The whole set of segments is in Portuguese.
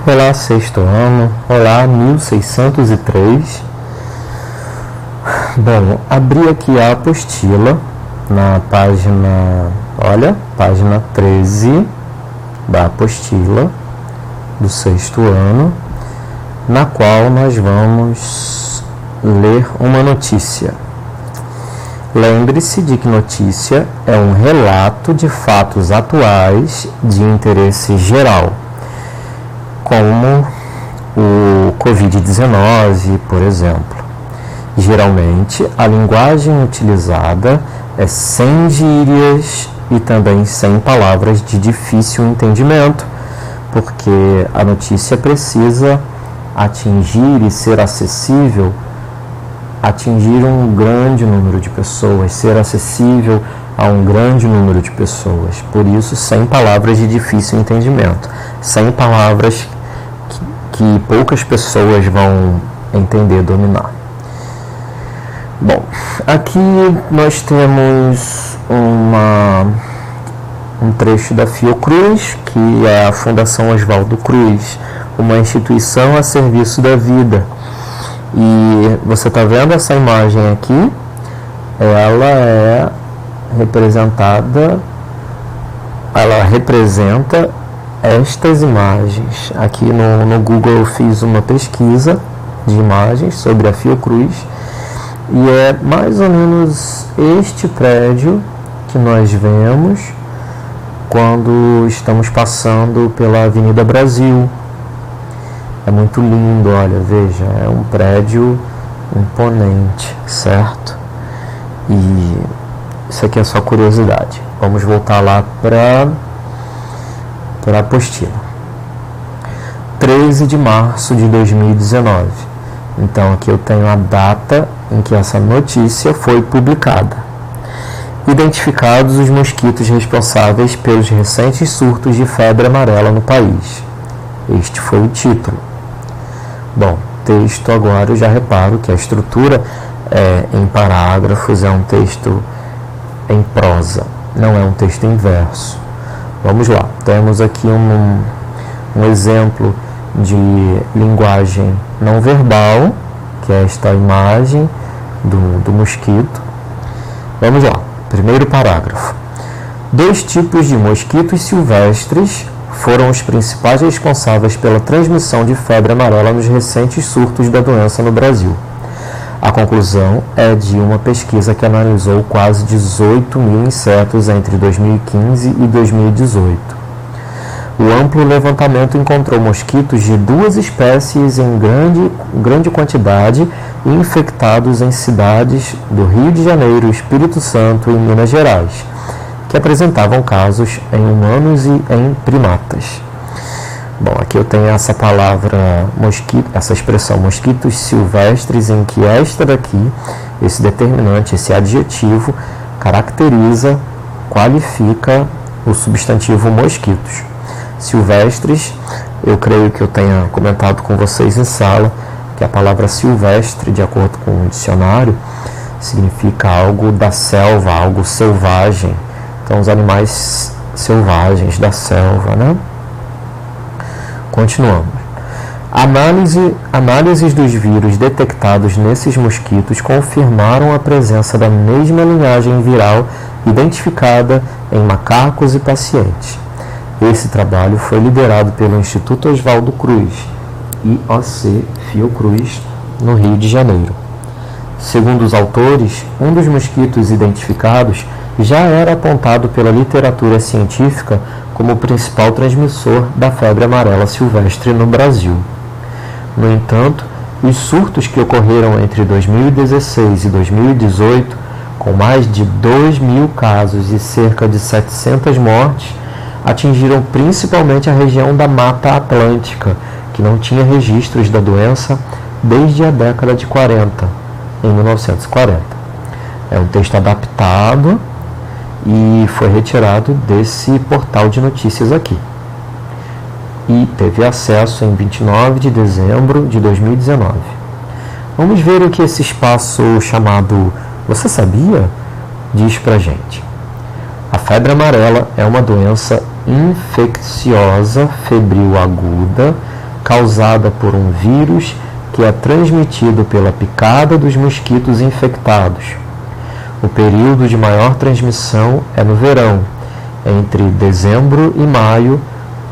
Olá, sexto ano. Olá, 1603. Bom, abri aqui a apostila na página 13 da apostila do sexto ano, na qual nós vamos ler uma notícia. Lembre-se de que notícia é um relato de fatos atuais de interesse geral, como o Covid-19, por exemplo. Geralmente, a linguagem utilizada é sem gírias e também sem palavras de difícil entendimento, porque a notícia precisa atingir e ser acessível, atingir um grande número de pessoas, ser acessível a um grande número de pessoas. Por isso, sem palavras de difícil entendimento, sem palavras que poucas pessoas vão entender, dominar. Bom, aqui nós temos um trecho da Fiocruz, que é a Fundação Oswaldo Cruz, uma instituição a serviço da vida. E você está vendo essa imagem aqui? Ela representa estas imagens. Aqui no Google eu fiz uma pesquisa de imagens sobre a Fiocruz e é mais ou menos este prédio que nós vemos quando estamos passando pela Avenida Brasil. É muito lindo, olha, veja, é um prédio imponente, certo? E isso aqui é só curiosidade. Vamos voltar lá para a apostila. 13 de março de 2019. Então aqui eu tenho a data em que essa notícia foi publicada. Identificados os mosquitos responsáveis pelos recentes surtos de febre amarela no país. Este foi o título. Bom, texto agora eu já reparo que a estrutura é em parágrafos, é um texto em prosa, não é um texto em verso. Vamos lá, temos aqui um exemplo de linguagem não verbal, que é esta imagem do mosquito. Vamos lá, primeiro parágrafo. 2 tipos de mosquitos silvestres foram os principais responsáveis pela transmissão de febre amarela nos recentes surtos da doença no Brasil. A conclusão é de uma pesquisa que analisou quase 18 mil insetos entre 2015 e 2018. O amplo levantamento encontrou mosquitos de 2 espécies em grande quantidade infectados em cidades do Rio de Janeiro, Espírito Santo e Minas Gerais, que apresentavam casos em humanos e em primatas. Bom, aqui eu tenho essa palavra mosquito, essa expressão mosquitos silvestres, em que esta daqui, esse determinante, esse adjetivo, caracteriza, qualifica o substantivo mosquitos. Silvestres, eu creio que eu tenha comentado com vocês em sala, que a palavra silvestre, de acordo com o dicionário, significa algo da selva, algo selvagem. Então, os animais selvagens da selva, né? Continuamos. Análises dos vírus detectados nesses mosquitos confirmaram a presença da mesma linhagem viral identificada em macacos e pacientes. Esse trabalho foi liderado pelo Instituto Oswaldo Cruz, IOC Fiocruz, no Rio de Janeiro. Segundo os autores, um dos mosquitos identificados já era apontado pela literatura científica como o principal transmissor da febre amarela silvestre no Brasil. No entanto, os surtos que ocorreram entre 2016 e 2018, com mais de 2 mil casos e cerca de 700 mortes, atingiram principalmente a região da Mata Atlântica, que não tinha registros da doença desde a década de 40, em 1940. É um texto adaptado e foi retirado desse portal de notícias aqui. E teve acesso em 29 de dezembro de 2019. Vamos ver o que esse espaço chamado Você Sabia? Diz pra gente. A febre amarela é uma doença infecciosa febril aguda causada por um vírus que é transmitido pela picada dos mosquitos infectados. O período de maior transmissão é no verão, entre dezembro e maio,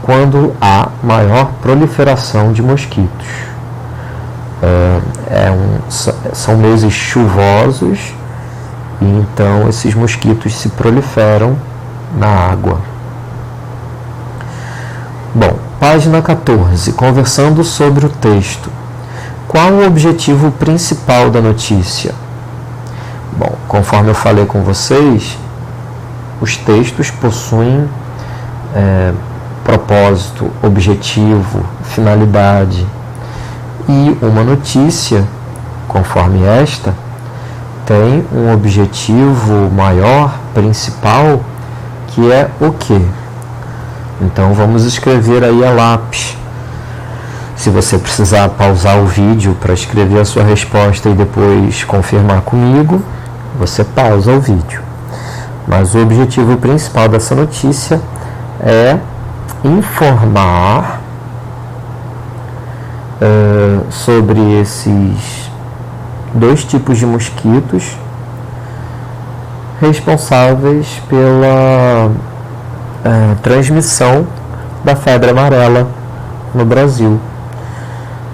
quando há maior proliferação de mosquitos. São meses chuvosos e então esses mosquitos se proliferam na água. Bom, página 14, conversando sobre o texto. Qual o objetivo principal da notícia? Bom, conforme eu falei com vocês, os textos possuem propósito, objetivo, finalidade. E uma notícia, conforme esta, tem um objetivo maior, principal, que é o quê? Então vamos escrever aí a lápis. Se você precisar pausar o vídeo para escrever a sua resposta e depois confirmar comigo, você pausa o vídeo. Mas o objetivo principal dessa notícia é informar sobre esses dois tipos de mosquitos responsáveis pela transmissão da febre amarela no Brasil.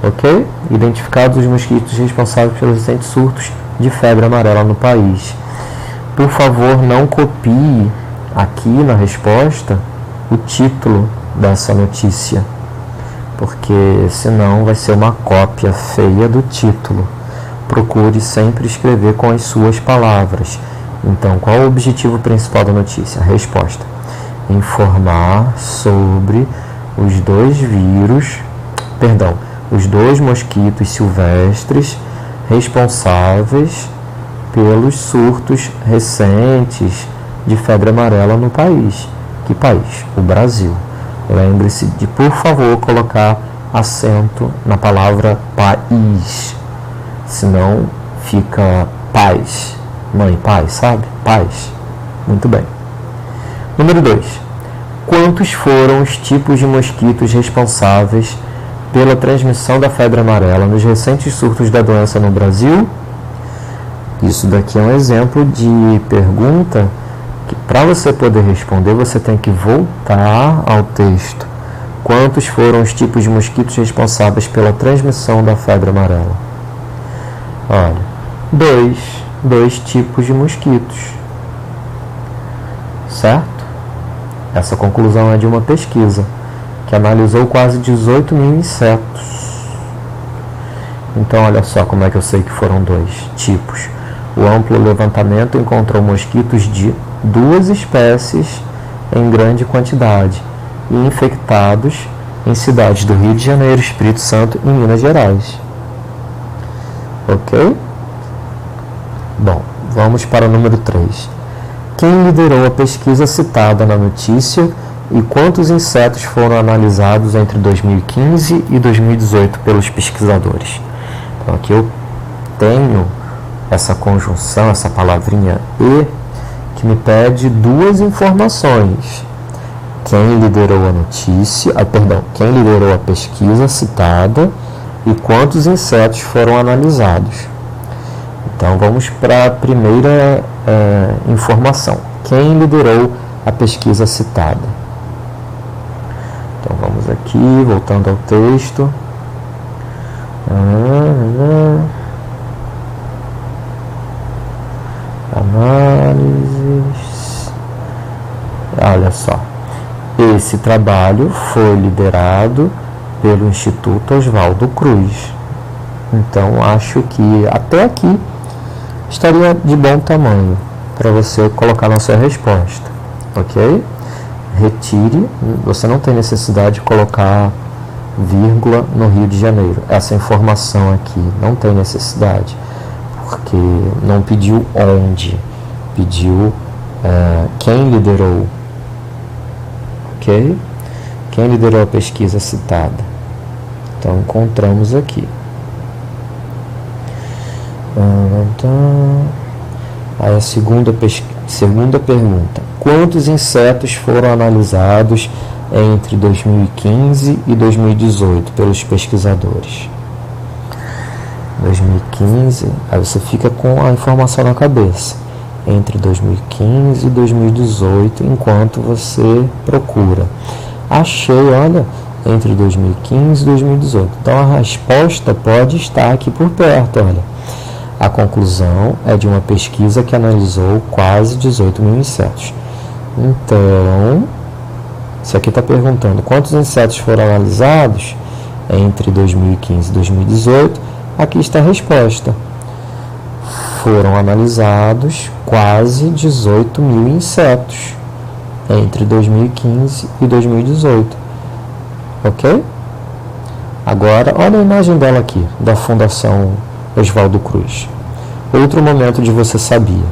Ok? Identificados os mosquitos responsáveis pelos recentes surtos de febre amarela no país. Por favor, não copie aqui na resposta o título dessa notícia, porque senão vai ser uma cópia feia do título. Procure sempre escrever com as suas palavras. Então, qual o objetivo principal da notícia? A resposta: informar sobre os dois mosquitos silvestres responsáveis pelos surtos recentes de febre amarela no país. Que país? O Brasil. Lembre-se de, por favor, colocar acento na palavra país. Senão fica paz. Mãe, pai, sabe? Paz. Muito bem. Número 2. Quantos foram os tipos de mosquitos responsáveis pela transmissão da febre amarela nos recentes surtos da doença no Brasil? Isso daqui é um exemplo de pergunta que, para você poder responder, você tem que voltar ao texto. Quantos foram os tipos de mosquitos responsáveis pela transmissão da febre amarela? Olha, dois tipos de mosquitos. Certo? Essa conclusão é de uma pesquisa que analisou quase 18 mil insetos. Então, olha só como é que eu sei que foram dois tipos. O amplo levantamento encontrou mosquitos de duas espécies em grande quantidade e infectados em cidades do Rio de Janeiro, Espírito Santo e Minas Gerais. Ok? Bom, vamos para o número 3. Quem liderou a pesquisa citada na notícia e quantos insetos foram analisados entre 2015 e 2018 pelos pesquisadores? Então, aqui eu tenho essa conjunção, essa palavrinha e, que me pede duas informações. Quem liderou a notícia, quem liderou a pesquisa citada e quantos insetos foram analisados. Então vamos para a primeira informação. Quem liderou a pesquisa citada? Então vamos aqui, voltando ao texto. Análises. Olha só. Esse trabalho foi liderado pelo Instituto Oswaldo Cruz. Então acho que até aqui estaria de bom tamanho para você colocar na sua resposta, ok? Retire, você não tem necessidade de colocar vírgula no Rio de Janeiro. Essa informação aqui não tem necessidade, porque não pediu onde, pediu quem liderou, ok? Quem liderou a pesquisa citada. Então encontramos aqui. Aí a segunda pergunta: quantos insetos foram analisados entre 2015 e 2018 pelos pesquisadores? 2015, aí você fica com a informação na cabeça. Entre 2015 e 2018, enquanto você procura. Achei, olha, entre 2015 e 2018. Então a resposta pode estar aqui por perto, olha. A conclusão é de uma pesquisa que analisou quase 18 mil insetos. Então, isso aqui está perguntando quantos insetos foram analisados entre 2015 e 2018. Aqui está a resposta. Foram analisados quase 18 mil insetos entre 2015 e 2018. Ok? Agora, olha a imagem dela aqui, da Fundação Oswaldo Cruz. Outro momento de Você Sabia.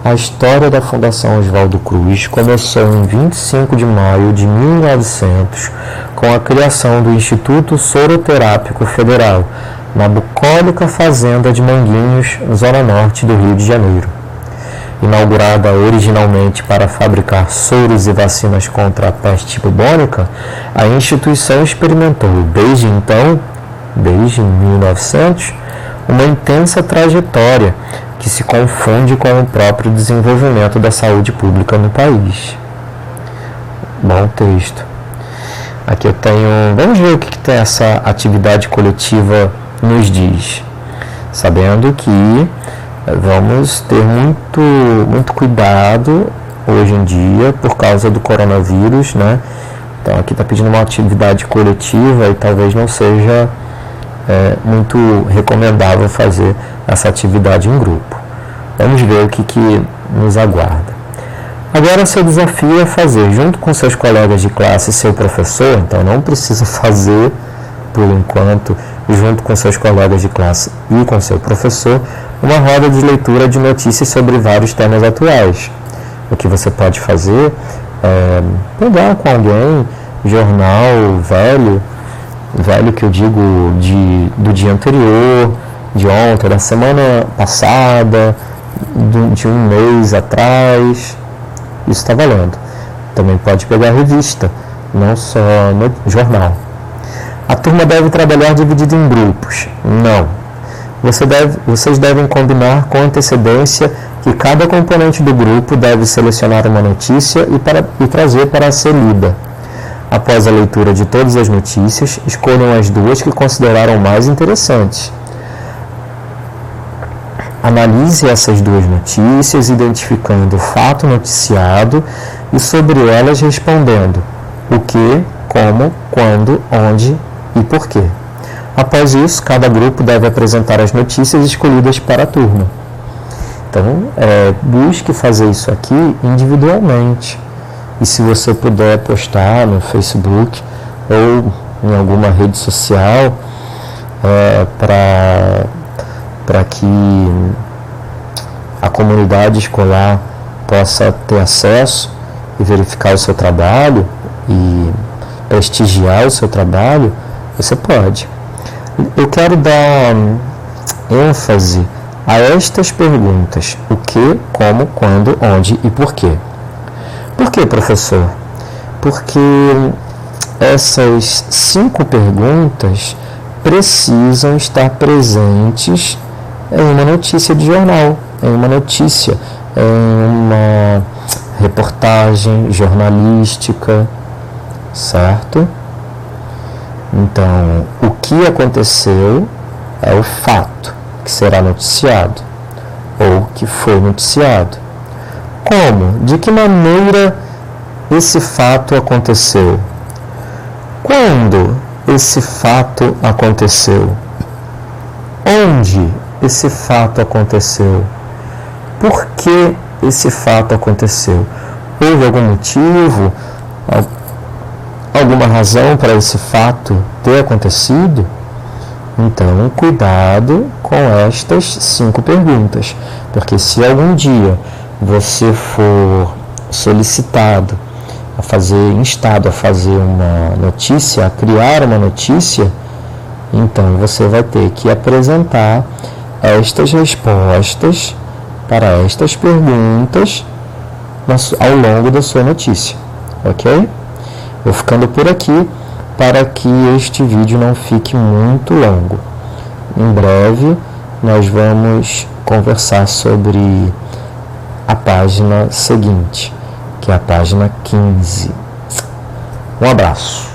A história da Fundação Oswaldo Cruz começou em 25 de maio de 1900 com a criação do Instituto Soroterápico Federal, na bucólica fazenda de Manguinhos, zona norte do Rio de Janeiro. Inaugurada originalmente para fabricar soros e vacinas contra a peste bubônica, a instituição experimentou, desde 1900, uma intensa trajetória que se confunde com o próprio desenvolvimento da saúde pública no país. Bom texto. Aqui eu tenho... Vamos ver o que tem essa atividade coletiva nos diz. Sabendo que vamos ter muito cuidado hoje em dia por causa do coronavírus, né? Então aqui está pedindo uma atividade coletiva e talvez não seja muito recomendável fazer essa atividade em grupo. Vamos ver o que nos aguarda. Agora seu desafio é fazer, junto com seus colegas de classe e seu professor, então não precisa fazer por enquanto, junto com seus colegas de classe e com seu professor, uma roda de leitura de notícias sobre vários temas atuais. O que você pode fazer é pegar com alguém jornal velho que eu digo do dia anterior, de ontem, da semana passada, de um mês atrás. Isso está valendo. Também pode pegar revista, não só no jornal. A turma deve trabalhar dividida em grupos. Não. Vocês devem combinar com antecedência que cada componente do grupo deve selecionar uma notícia e trazer para ser lida. Após a leitura de todas as notícias, escolham as duas que consideraram mais interessantes. Analise essas duas notícias, identificando o fato noticiado e sobre elas respondendo o que, como, quando, onde e por quê. Após isso, cada grupo deve apresentar as notícias escolhidas para a turma. Então, busque fazer isso aqui individualmente. E se você puder postar no Facebook ou em alguma rede social para que a comunidade escolar possa ter acesso e verificar o seu trabalho e prestigiar o seu trabalho, você pode. Eu quero dar ênfase a estas perguntas: o que, como, quando, onde e por quê. Por quê, professor? Porque essas 5 perguntas precisam estar presentes em uma notícia de jornal, em uma notícia, em uma reportagem jornalística, certo? Então, o que aconteceu é o fato que será noticiado ou que foi noticiado. Como? De que maneira esse fato aconteceu? Quando esse fato aconteceu? Onde esse fato aconteceu? Por que esse fato aconteceu? Houve algum motivo? Alguma razão para esse fato ter acontecido? Então, cuidado com estas 5 perguntas, porque se algum dia você for solicitado instado a fazer uma notícia, a criar uma notícia, então você vai ter que apresentar estas respostas para estas perguntas ao longo da sua notícia, ok? Vou ficando por aqui para que este vídeo não fique muito longo. Em breve nós vamos conversar sobre a página seguinte, que é a página 15. Um abraço.